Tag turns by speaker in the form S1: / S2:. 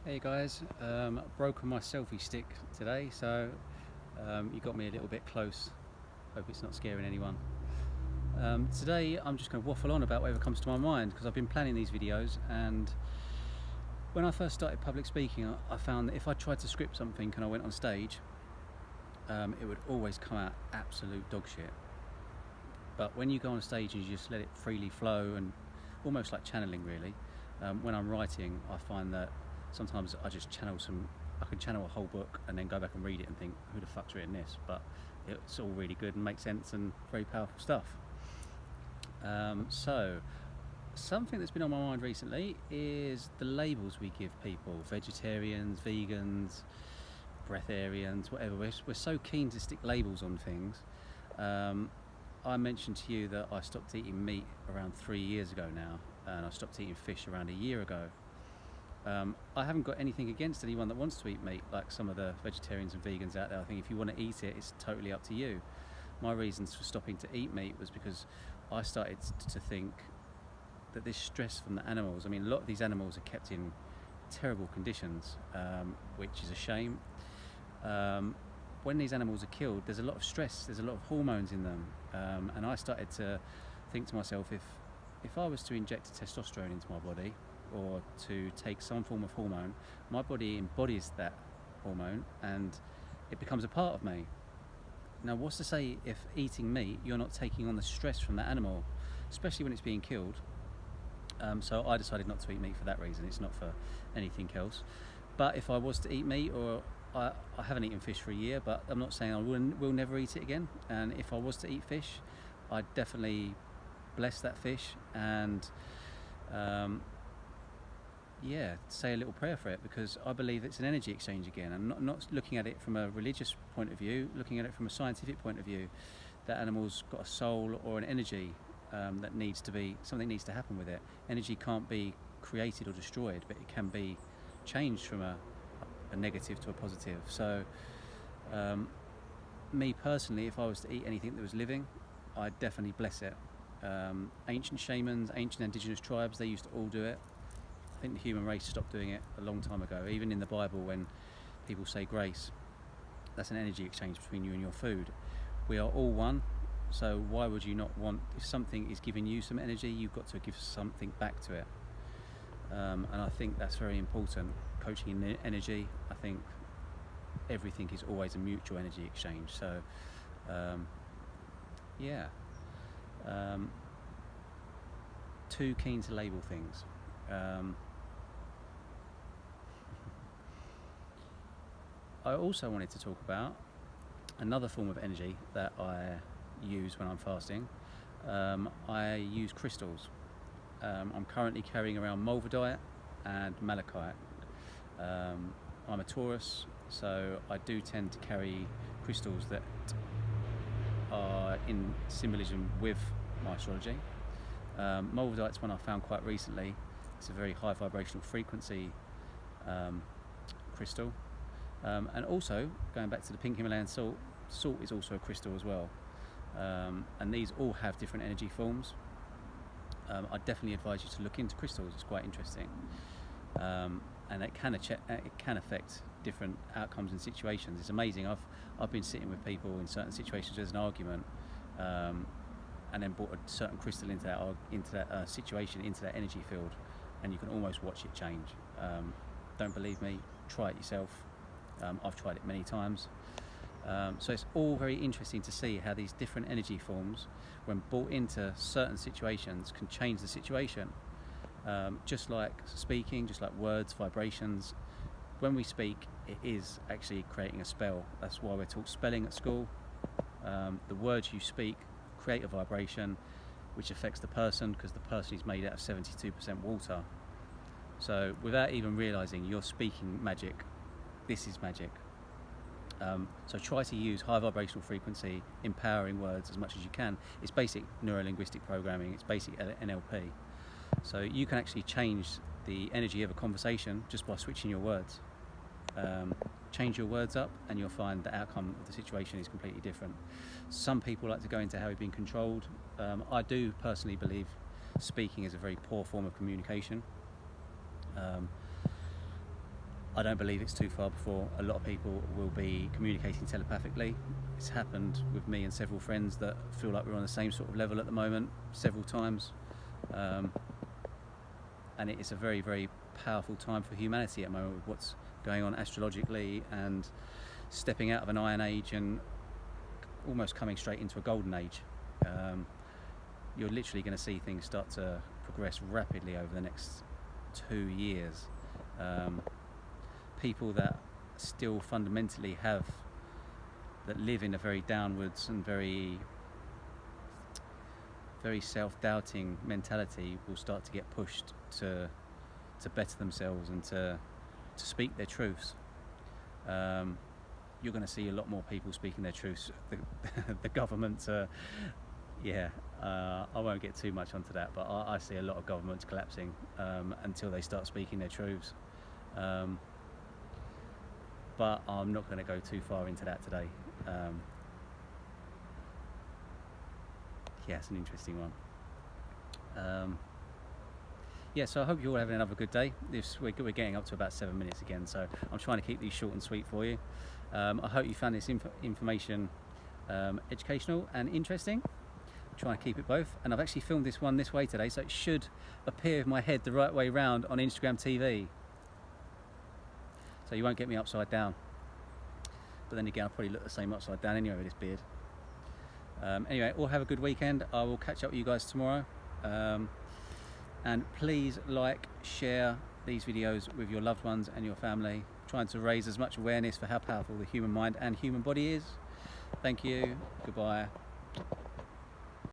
S1: Hey guys, broken my selfie stick today, so you got me a little bit close. Hope it's not scaring anyone. Today I'm just going to waffle on about whatever comes to my mind because I've been planning these videos, and when I first started public speaking I found that if I tried to script something and I went on stage, it would always come out absolute dog shit. But when you go on stage and you just let it freely flow, and almost like channeling really, when I'm writing I find that sometimes I can channel a whole book and then go back and read it and think, who the fuck's written this? But it's all really good and makes sense and very powerful stuff. So something that's been on my mind recently is the labels we give people: vegetarians, vegans, breatharians, whatever. We're so keen to stick labels on things. I mentioned to you that I stopped eating meat around 3 years ago now, and I stopped eating fish around a year ago. I haven't got anything against anyone that wants to eat meat, like some of the vegetarians and vegans out there. I think if you want to eat it, it's totally up to you. My reasons for stopping to eat meat was because I started to think that this stress from the animals, I mean, a lot of these animals are kept in terrible conditions, which is a shame. When these animals are killed, there's a lot of stress, there's a lot of hormones in them, and I started to think to myself, if I was to inject testosterone into my body, or to take some form of hormone, my body embodies that hormone and it becomes a part of me. Now, what's to say if eating meat you're not taking on the stress from that animal, especially when it's being killed? So I decided not to eat meat for that reason. It's not for anything else. But if I was to eat meat, or I haven't eaten fish for a year, but I'm not saying I will never eat it again. And if I was to eat fish, I'd definitely bless that fish and say a little prayer for it, because I believe it's an energy exchange again, and not looking at it from a religious point of view, looking at it from a scientific point of view, that animal's got a soul or an energy that something needs to happen with it. Energy can't be created or destroyed, but it can be changed from a negative to a positive. So me personally, if I was to eat anything that was living, I'd definitely bless it. Ancient shamans, ancient indigenous tribes, they used to all do it. I think the human race stopped doing it a long time ago. Even in the Bible, when people say grace, that's an energy exchange between you and your food. We are all one, so why would you not want, if something is giving you some energy, you've got to give something back to it. And I think that's very important. Coaching in energy, I think everything is always a mutual energy exchange. So too keen to label things. I also wanted to talk about another form of energy that I use when I'm fasting. I use crystals. I'm currently carrying around mulvedite and malachite. I'm a Taurus, so I do tend to carry crystals that are in symbolism with my astrology. Mulvedite's one I found quite recently. It's a very high vibrational frequency crystal. And also, going back to the pink Himalayan salt is also a crystal as well. And these all have different energy forms. I definitely advise you to look into crystals. It's quite interesting. And it can affect different outcomes and situations. It's amazing. I've been sitting with people in certain situations. There's an argument, and then brought a certain crystal into that situation, into that energy field, and you can almost watch it change. Don't believe me? Try it yourself. I've tried it many times. So it's all very interesting to see how these different energy forms, when brought into certain situations, can change the situation. Just like speaking, just like words, vibrations. When we speak, it is actually creating a spell. That's why we're taught spelling at school. The words you speak create a vibration which affects the person, because the person is made out of 72% water. So without even realizing, you're speaking magic. This is magic. So try to use high vibrational frequency, empowering words as much as you can. It's basic neuro-linguistic programming. It's basic NLP. So you can actually change the energy of a conversation just by switching your words. Change your words up and you'll find the outcome of the situation is completely different. Some people like to go into how we've been controlled. I do personally believe speaking is a very poor form of communication. I don't believe it's too far before a lot of people will be communicating telepathically. It's happened with me and several friends that feel like we're on the same sort of level at the moment several times. And it is a very, very powerful time for humanity at the moment with what's going on astrologically and stepping out of an iron age and almost coming straight into a golden age. You're literally going to see things start to progress rapidly over the next 2 years. People that still fundamentally that live in a very downwards and very self-doubting mentality will start to get pushed to better themselves and to speak their truths. You're going to see a lot more people speaking their truths. The government, I won't get too much onto that, but I see a lot of governments collapsing until they start speaking their truths. But I'm not going to go too far into that today. It's an interesting one. So I hope you're all having another good day. We're getting up to about 7 minutes again, so I'm trying to keep these short and sweet for you. I hope you found this information educational and interesting. I'm trying to keep it both, and I've actually filmed this one this way today, so it should appear with my head the right way round on Instagram TV. So you won't get me upside down. But then again, I'll probably look the same upside down anyway with this beard. Anyway, all have a good weekend. I will catch up with you guys tomorrow. And please like, share these videos with your loved ones and your family, trying to raise as much awareness for how powerful the human mind and human body is. Thank you. Goodbye.